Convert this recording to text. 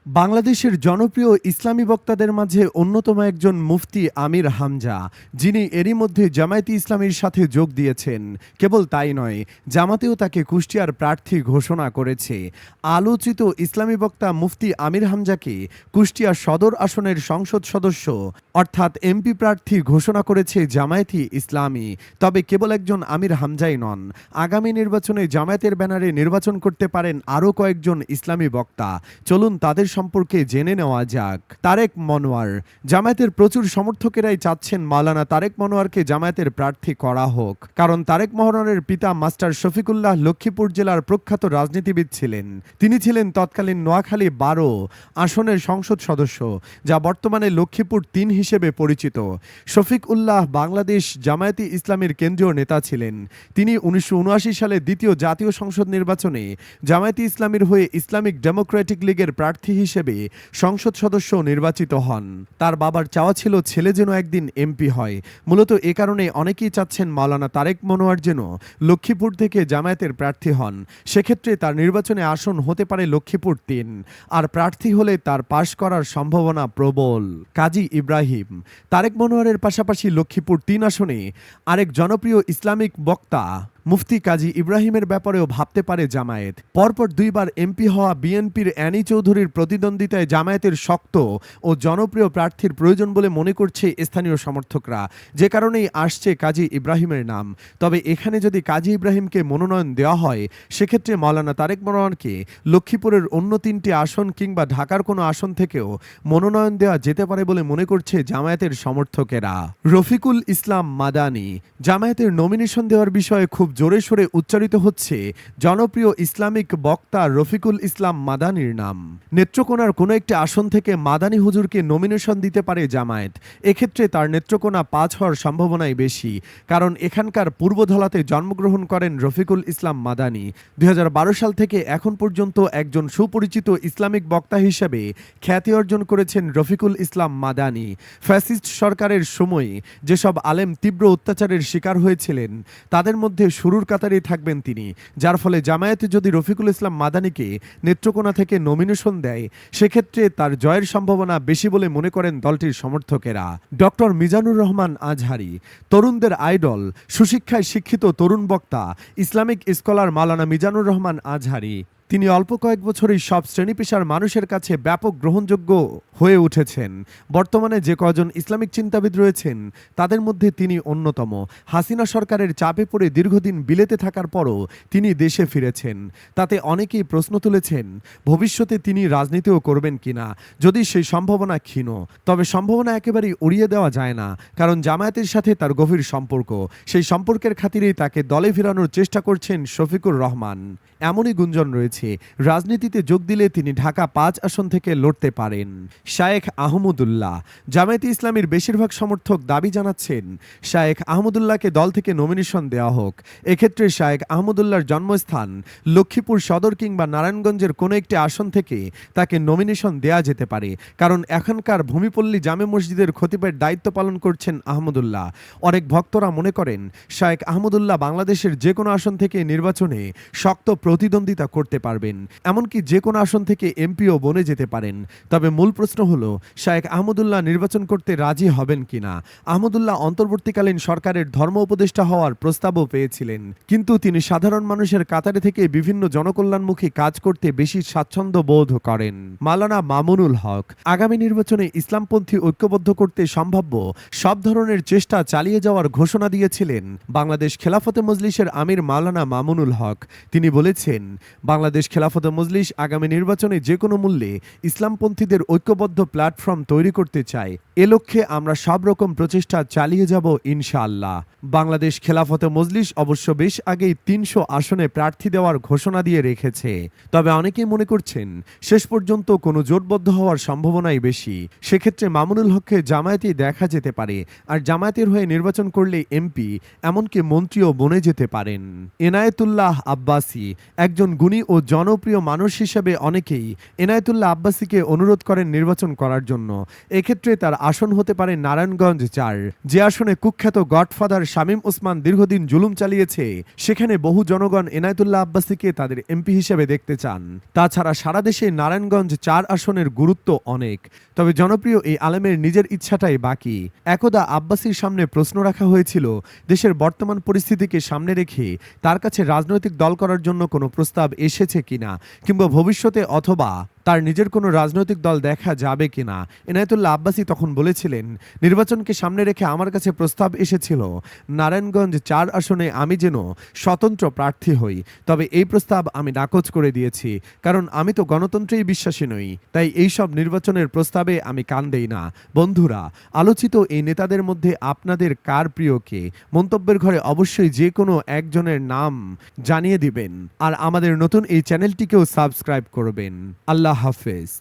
বাংলাদেশের জনপ্রিয় ইসলামী বক্তাদের মাঝে অন্যতম একজন মুফতি আমির হামজা, যিনি এরই মধ্যে জামায়াতে ইসলামীর সাথে যোগ দিয়েছেন। কেবল তাই নয়, জামাতেও তাকে কুষ্টিয়ার প্রার্থী ঘোষণা করেছে। আলোচিত ইসলামী বক্তা মুফতি আমির হামজাকে কুষ্টিয়া সদর আসনের সংসদ সদস্য অর্থাৎ এমপি প্রার্থী ঘোষণা করেছে জামায়াতে ইসলামী। তবে কেবল একজন আমির হামজাই নন, আগামী নির্বাচনে জামায়াতের ব্যানারে নির্বাচন করতে পারেন আরও কয়েকজন ইসলামী বক্তা। চলুন তাদের সম্পর্কে জেনে নেওয়া যাক। তারেক মনোয়ার। জামায়াতের প্রচুর সমর্থকেরাই চাচ্ছেন মাওলানা তারেক মনোয়ারকে জামায়াতের প্রার্থী করা হোক, কারণ তারেক মনোয়ারের পিতা মাস্টার শফিকুল্লাহ লক্ষ্মীপুর জেলার প্রখ্যাত রাজনীতিবিদ ছিলেন। তিনি ছিলেন তৎকালীন নোয়াখালী 12 আসনের সংসদ সদস্য, যা বর্তমানে লক্ষ্মীপুর 3 হিসেবে পরিচিত। শফিক উল্লাহ বাংলাদেশ জামায়াতে ইসলামীর কেন্দ্রীয় নেতা ছিলেন। তিনি 1979 সালে দ্বিতীয় জাতীয় সংসদ নির্বাচনে জামায়াতে ইসলামীর হয়ে ইসলামিক ডেমোক্রেটিক লীগের প্রার্থী হিসেবে সংসদ সদস্য নির্বাচিত হন। তার বাবার চাওয়া ছিল ছেলে যেন একদিন এমপি হয়। মূলত এ কারণে অনেকেই চাচ্ছেন মাওলানা তারেক মনোয়ার যেন লক্ষ্মীপুর থেকে জামায়াতের প্রার্থী হন। সেক্ষেত্রে তার নির্বাচনে আসন হতে পারে লক্ষ্মীপুর 3, আর প্রার্থী হলে তার পাশ করার সম্ভাবনা প্রবল। কাজী ইব্রাহিম। তারেক মনোয়ারের পাশাপাশি লক্ষ্মীপুর 3 আসনে আরেক জনপ্রিয় ইসলামিক বক্তা মুফতি কাজী ইব্রাহিমের ব্যাপারেও ভাবতে পারে জামায়াত। পরপর 2 বার এমপি হওয়া বিএনপির অ্যানি চৌধুরীর প্রতিদ্বন্দ্বিতায় জামায়াতের শক্ত ও জনপ্রিয় প্রার্থীর প্রয়োজন বলে মনে করছে স্থানীয় সমর্থকরা, যে কারণেই আসছে কাজী ইব্রাহিমের নাম। তবে এখানে যদি কাজী ইব্রাহিমকে মনোনয়ন দেওয়া হয়, সেক্ষেত্রে মাওলানা তারেক মনোয়ারকে লক্ষ্মীপুরের অন্য 3টি আসন কিংবা ঢাকার কোনো আসন থেকেও মনোনয়ন দেওয়া যেতে পারে বলে মনে করছে জামায়াতের সমর্থকেরা। রফিকুল ইসলাম মাদানী। জামায়াতের নমিনেশন দেওয়ার বিষয়ে খুব জোরে সোরে উচ্চারিত হচ্ছে জনপ্রিয় ইসলামিক বক্তা রফিকুল ইসলাম মাদানীর নাম। নেত্রকোনার কোনো একটি আসন থেকে মাদানী হুজুরকে নমিনেশন দিতে পারে জামায়াত। এক্ষেত্রে তার নেত্রকোনা 5 হওয়ার সম্ভাবনাই বেশি, কারণ এখানকার পূর্বধলাতে জন্মগ্রহণ করেন রফিকুল ইসলাম মাদানী। 2012 সাল থেকে এখন পর্যন্ত একজন সুপরিচিত ইসলামিক বক্তা হিসেবে খ্যাতি অর্জন করেছেন রফিকুল ইসলাম মাদানী। ফ্যাসিস্ট সরকারের সময়ে যেসব আলেম তীব্র অত্যাচারের শিকার হয়েছিলেন, তাদের মধ্যে শুরুর কাতারেই থাকবেন তিনি। যার ফলে জামায়াতে যদি রফিকুল ইসলাম মাদানীকে নেত্রকোনা থেকে নমিনেশন দেয়, সেক্ষেত্রে তার জয়ের সম্ভাবনা বেশি বলে মনে করেন দলটির সমর্থকেরা। ডক্টর মিজানুর রহমান আজহারি। তরুণদের আইডল, সুশিক্ষায় শিক্ষিত তরুণ বক্তা ইসলামিক স্কলার মাওলানা মিজানুর রহমান আজহারি। তিনি অল্প কয়েক বছরই সব শ্রেণী পেশার মানুষের কাছে ব্যাপক গ্রহণযোগ্য হয়ে উঠেছেন। বর্তমানে যে কজন ইসলামিক চিন্তাবিদ রয়েছেন, তাদের মধ্যে তিনি অন্যতম। হাসিনা সরকারের চাপে পড়ে দীর্ঘদিন বিলেতে থাকার পরও তিনি দেশে ফিরেছেন। তাতে অনেকেই প্রশ্ন তুলেছেন, ভবিষ্যতে তিনি রাজনীতিও করবেন কিনা। যদি সেই সম্ভাবনা ক্ষীণ, তবে সম্ভাবনা একেবারেই উড়িয়ে দেওয়া যায় না, কারণ জামায়াতের সাথে তার গভীর সম্পর্ক। সেই সম্পর্কের খাতিরেই তাকে দলে ফেরানোর চেষ্টা করছেন শফিকুর রহমান। এমনই গুঞ্জন রয়েছে, রাজনীতিতে যোগ দিলে তিনি ঢাকা 5 আসন থেকে লড়তে পারেন। শায়েখ আহমদুল্লাহ। জামায়াতে ইসলামীর বেশিরভাগ সমর্থক দাবি জানাচ্ছেন শায়েখ আহমদুল্লাহকে দল থেকে নমিনেশন দেওয়া হোক। এক্ষেত্রে শায়েখ আহমদুল্লাহর জন্মস্থান লক্ষ্মীপুর সদর কিংবা নারায়ণগঞ্জের কোনো একটি আসন থেকে তাকে নমিনেশন দেওয়া যেতে পারে, কারণ এখানকার ভূমিপল্লী জামে মসজিদের খতিবের দায়িত্ব পালন করছেন আহমদুল্লাহ। অনেক ভক্তরা মনে করেন শায়েখ আহমদুল্লাহ বাংলাদেশের যে কোনো আসন থেকে নির্বাচনে শক্ত প্রতিদ্বন্দ্বিতা করতে পারবেন, এমনকি যে কোনো আসন থেকে এমপিও বনে যেতে পারেন। তবে মূল প্রশ্ন হলো, শায়েখ আহমদুল্লাহ নির্বাচন করতে রাজি হবেন কিনা। আহমদুল্লাহ অন্তর্বর্তীকালীন সরকারের ধর্ম উপদেষ্টা হওয়ার প্রস্তাবও পেয়েছিলেন, কিন্তু তিনি সাধারণ মানুষের কাতারে থেকে বিভিন্ন জনকল্যাণমুখী কাজ করতে বেশি স্বাচ্ছন্দ্য বোধ করেন। মাওলানা মামুনুল হক। আগামী নির্বাচনে ইসলামপন্থী ঐক্যবদ্ধ করতে সম্ভাব্য সব ধরনের চেষ্টা চালিয়ে যাওয়ার ঘোষণা দিয়েছিলেন বাংলাদেশ খেলাফতে মজলিসের আমির মাওলানা মামুনুল হক। তিনি বলেছেন, বাংলাদেশ খেলাফতে মজলিস আগামী নির্বাচনে যে কোনো মূল্যে ইসলামপন্থীদের ঐক্যবদ্ধ প্ল্যাটফর্ম তৈরি করতে চায়। এ লক্ষ্যে আমরা সব রকম প্রচেষ্টা চালিয়ে যাব ইনশাআল্লাহ। বাংলাদেশ খেলাফতে মজলিস অবশ্য বেশ আগেই 300 আসনে প্রার্থী দেওয়ার ঘোষণা দিয়ে রেখেছে। তবে অনেকেই মনে করছেন শেষ পর্যন্ত কোনো জোটবদ্ধ হওয়ার সম্ভাবনাই বেশি। সেক্ষেত্রে মামুনুল হককে জামায়াতেই দেখা যেতে পারে, আর জামায়াতের হয়ে নির্বাচন করলে এমপি এমনকি মন্ত্রীও বনে যেতে পারেন। এনায়েতুল্লাহ আব্বাসী। একজন গুণী ও জনপ্রিয় মানুষ হিসেবে অনেকেই এনায়েতুল্লাহ আব্বাসীকে অনুরোধ করেন নির্বাচন করার জন্য। এক্ষেত্রে তার আসন হতে পারে নারায়ণগঞ্জ ৪, যে আসনে কুখ্যাত গডফাদার শামীম ওসমান দীর্ঘদিন জুলুম চালিয়েছে। সেখানে বহু জনগণ এনায়েতুল্লাহ আব্বাসীকে তাদের এমপি হিসেবে দেখতে চান। তাছাড়া সারা দেশে নারায়ণগঞ্জ ৪ আসনের গুরুত্ব অনেক। তবে জনপ্রিয় এই আলেমের নিজের ইচ্ছাটাই বাকি। একদা আব্বাসীর সামনে প্রশ্ন রাখা হয়েছিল, দেশের বর্তমান পরিস্থিতিকে সামনে রেখে তার কাছে রাজনৈতিক দল করার জন্য কোনো প্রস্তাব এসেছে কিনা, কিংবা ভবিষ্যতে অথবা তার নিজের কোনো রাজনৈতিক দল দেখা যাবে কিনা। এনায়েতুল্লাহ আব্বাসী তখন বলেছিলেন, নির্বাচনকে সামনে রেখে আমার কাছে প্রস্তাব এসেছিল নারায়ণগঞ্জ ৪ আসনে আমি যেন স্বতন্ত্র প্রার্থী হই। তবে এই প্রস্তাব আমি নাকচ করে দিয়েছি, কারণ আমি তো গণতন্ত্রেই বিশ্বাসী নই। তাই এইসব নির্বাচনের প্রস্তাবে আমি কান দেই না। বন্ধুরা, আলোচিত এই নেতাদের মধ্যে আপনাদের কার প্রিয় কে? মন্তব্যের ঘরে অবশ্যই যে কোনো একজনের নাম জানিয়ে দিবেন। আর আমাদের নতুন এই চ্যানেলটিকেও সাবস্ক্রাইব করবেন। আল্লাহ হাফেজ।